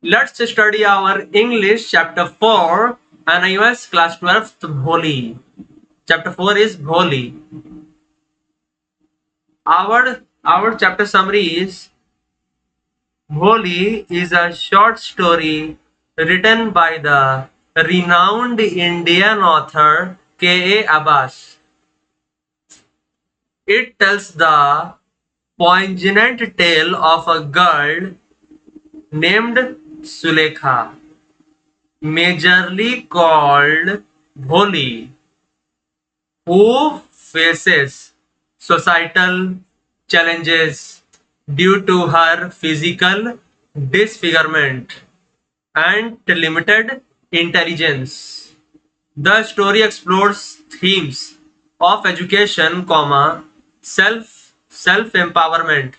Let's study our English chapter 4 NIOS class 12th Bholi. Chapter 4 is Bholi. Our chapter summary is Bholi is a short story written by the renowned Indian author K.A. Abbas. It tells the poignant tale of a girl named Sulekha, majorly called Bholi, who faces societal challenges due to her physical disfigurement and limited intelligence. The story explores themes of education, self-empowerment,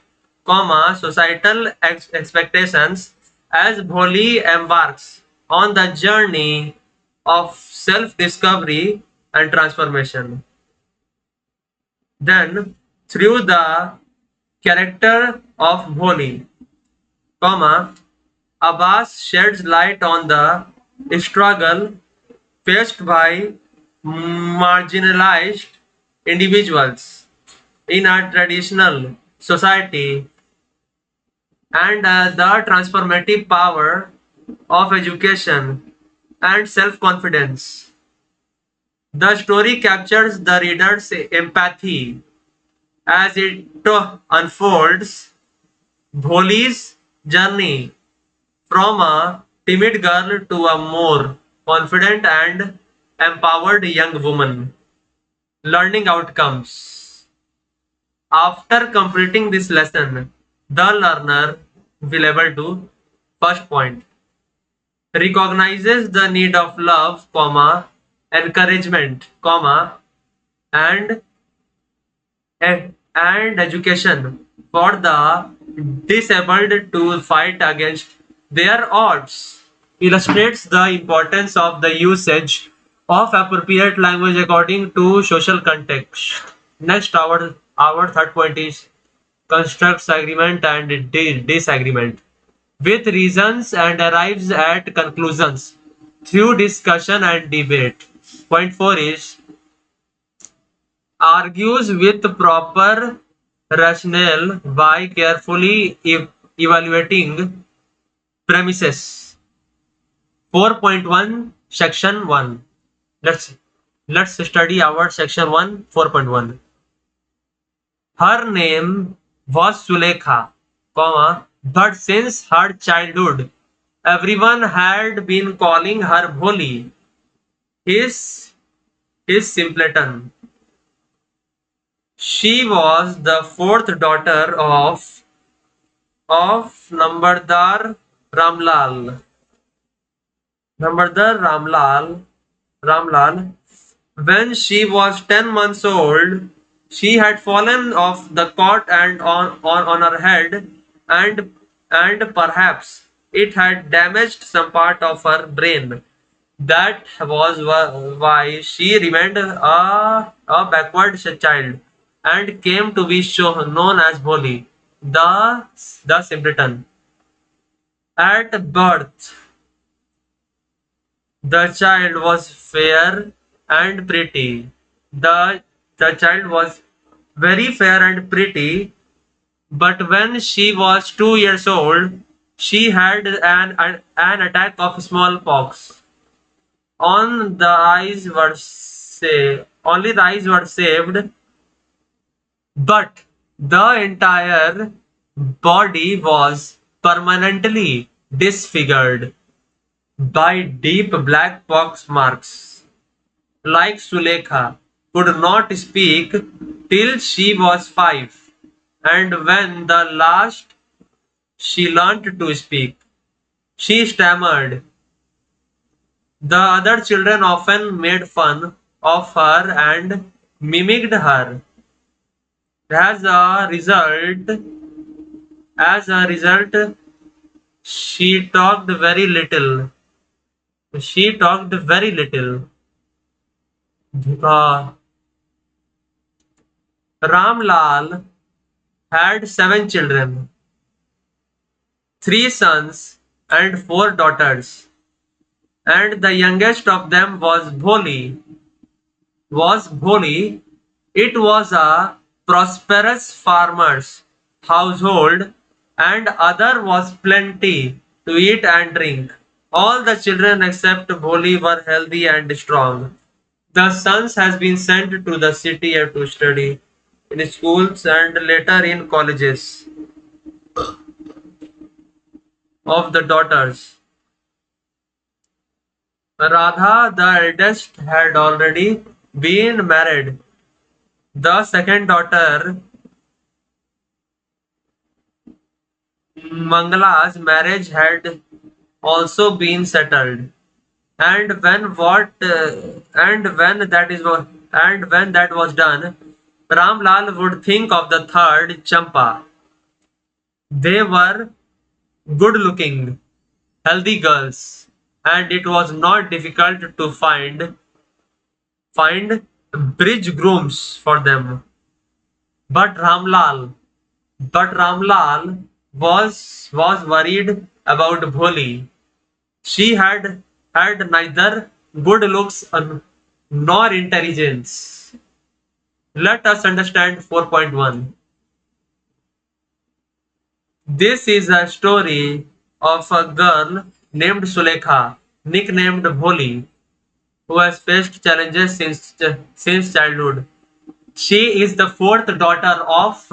societal expectations as Bholi embarks on the journey of self-discovery and transformation. Then, through the character of Bholi, Abbas sheds light on the struggle faced by marginalized individuals in a traditional society and the transformative power of education and self-confidence. The story captures the reader's empathy as it unfolds Bholi's journey from a timid girl to a more confident and empowered young woman. Learning outcomes. After completing this lesson, the learner will able to first point recognizes the need of love, encouragement, and and education for the disabled to fight against their odds illustrates the importance of the usage of appropriate language according to social context. Next, our third point is constructs agreement and disagreement with reasons and arrives at conclusions through discussion and debate. Point 4 is argues with proper rationale by carefully evaluating premises. 4.1 Section 1. Let's study our Section 1 4.1. Her name was Sulekha, but since her childhood, everyone had been calling her Bholi, his, his simpleton. She was the fourth daughter of Ramlal. Nambardar Ramlal. When she was 10 months old, she had fallen off the cot and on her head, and perhaps it had damaged some part of her brain. That was why she remained a backward child and came to be known as Bholi, the simpleton. At birth, the child was fair and pretty. The child was very fair and pretty, but when she was 2 years old, she had an attack of smallpox. On the eyes were only the eyes were saved, but the entire body was permanently disfigured by deep black pox marks. Like Sulekha could not speak till she was 5, and when the last she learnt to speak, she stammered. The other children often made fun of her and mimicked her. As a result, as a result, she talked very little. She talked very little. Uh, Ramlal had 7 children. three sons and four daughters, and the youngest of them was Bholi. It was a prosperous farmer's household, and other was plenty to eat and drink. All the children except Bholi were healthy and strong. The sons has been sent to the city to study in schools and later in colleges of the daughters. Radha, the eldest, had already been married. The second daughter, Mangala's marriage had also been settled, and when that was done, Ramlal would think of the third, Champa. They were good-looking, healthy girls, and it was not difficult to find bridge grooms for them. But Ramlal, but Ramlal was worried about Bholi. She had neither good looks nor intelligence. Let us understand 4.1. This is a story of a girl named Sulekha, nicknamed Bholi, who has faced challenges since childhood. She is the fourth daughter of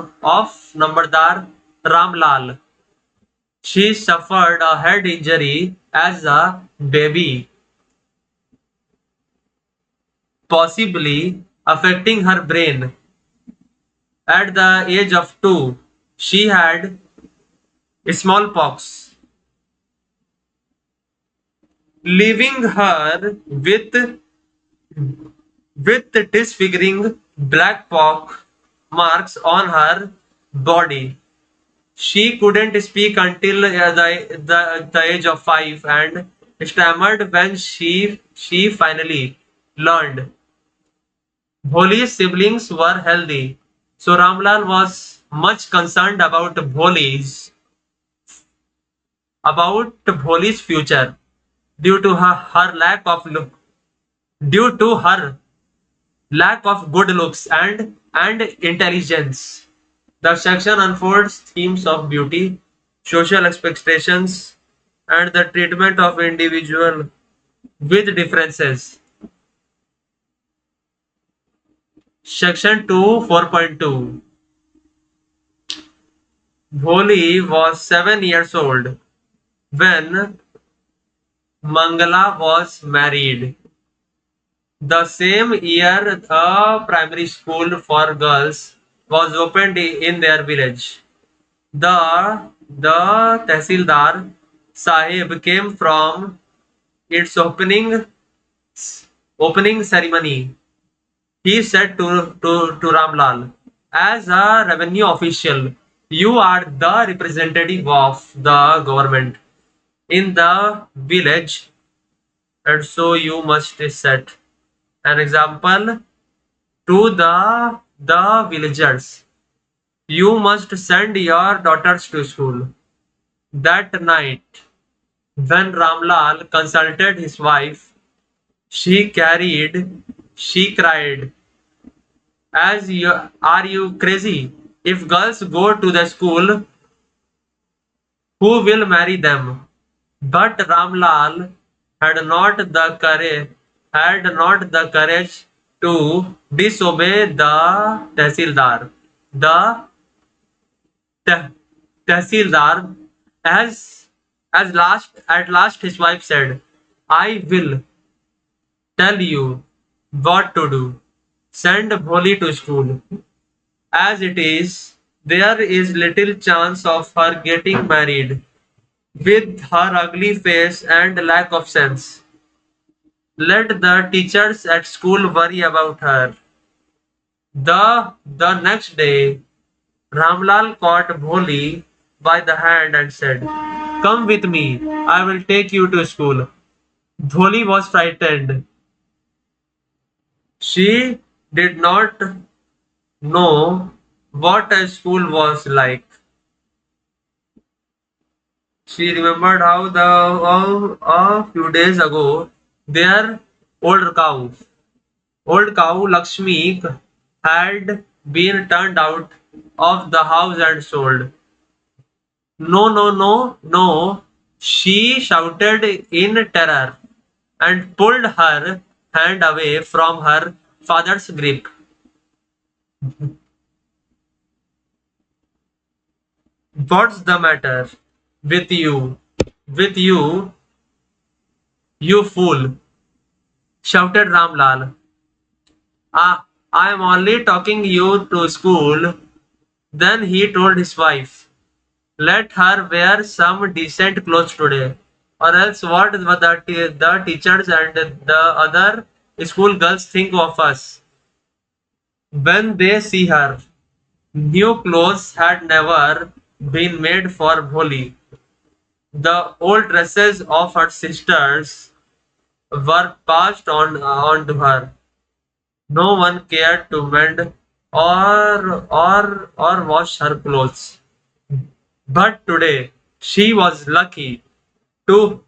Nambardar Ramlal. She suffered a head injury as a baby, possibly affecting her brain. At the age of 2, she had smallpox, leaving her with disfiguring black pock marks on her body. She couldn't speak until the age of 5 and stammered when she finally learned. Bholi's siblings were healthy, so Ramlal was much concerned about Bholi's future due to due to her lack of good looks and intelligence. The section unfolds themes of beauty, social expectations, and the treatment of individual with differences. Section 2 4.2. Bholi was 7 years old when Mangala was married. The same year, a primary school for girls was opened in their village. The Tehsildar Sahib came from its opening ceremony. He said to Ramlal, as a revenue official, you are the representative of the government in the village, and so you must set an example to the villagers. You must send your daughters to school. That night, when Ramlal consulted his wife, she cried, are you crazy? If girls go to the school, who will marry them? But Ramlal had not the courage to disobey the Tehsildar. The Teh- Tehsildar, as at last his wife said, I will tell you what to do. Send Bholi to school. As it is, there is little chance of her getting married with her ugly face and lack of sense. Let the teachers at school worry about her. The next day, Ramlal caught Bholi by the hand and said, come with me, I will take you to school. Bholi was frightened. She did not know what a school was like. She remembered how a few days ago their old cow, old cow Lakshmi, had been turned out of the house and sold. No, no, no, no, she shouted in terror and pulled her hand away from her father's grip. What's the matter with you? With you, you fool! Shouted Ramlal. Ah, I am only talking you to school. Then he told his wife, let her wear some decent clothes today, or else what will the teachers and the other school girls think of us when they see her? New clothes had never been made for Bholi. The old dresses of her sisters were passed on to her. No one cared to mend or wash her clothes. But today she was lucky to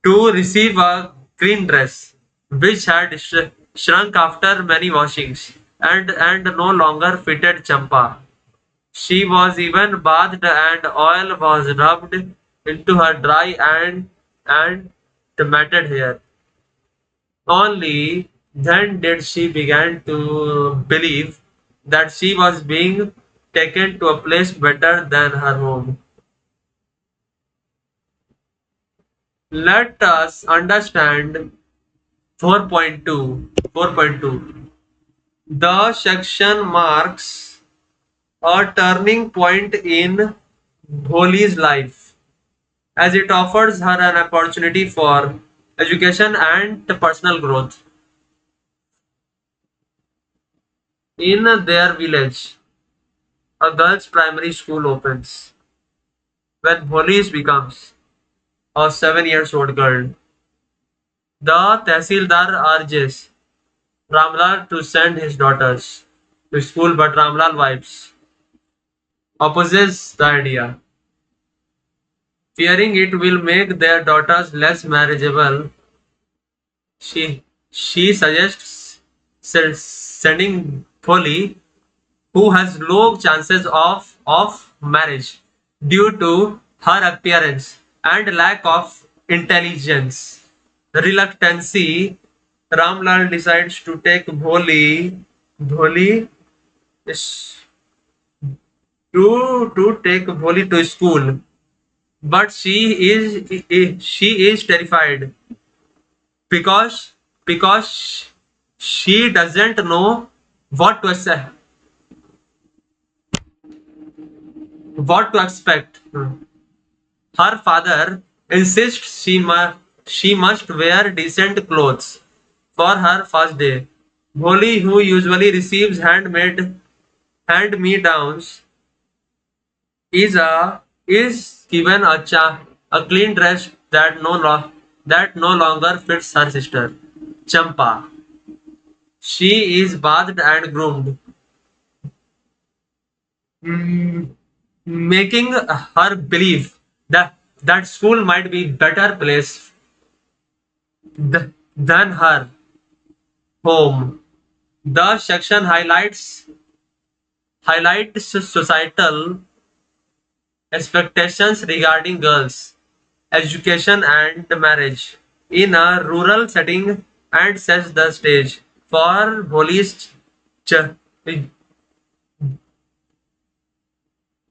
receive a clean dress, which had shrunk after many washings and no longer fitted Champa. She was even bathed and oil was rubbed into her dry and matted hair. Only then did she begin to believe that she was being taken to a place better than her home. Let us understand 4.2. 4.2. The section marks a turning point in Bholi's life as it offers her an opportunity for education and personal growth. In their village, a girls' primary school opens. When Bholi becomes a 7 years old girl, the Tehsildar urges Ramlal to send his daughters to school, but Ramlal wives opposes the idea, fearing it will make their daughters less marriageable. She suggests sending Bholi, who has low chances of marriage due to her appearance and lack of intelligence. Reluctancy, Ramlal decides to take Bholi is to take Bholi to school, but she is terrified because she doesn't know what to say, what to expect. Her father insists she must wear decent clothes for her first day. Bholi, who usually receives hand-me-downs, is given a clean dress that no longer fits her sister, Champa. She is bathed and groomed, mm, making her believe that school might be better place than her home. The section highlights societal expectations regarding girls, education and marriage in a rural setting and sets the stage for Bholi's ch-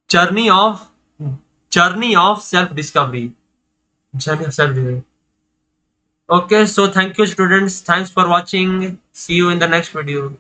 journey of journey of self-discovery. Journey of self-discovery. Okay, so thank you students. Thanks for watching. See you in the next video.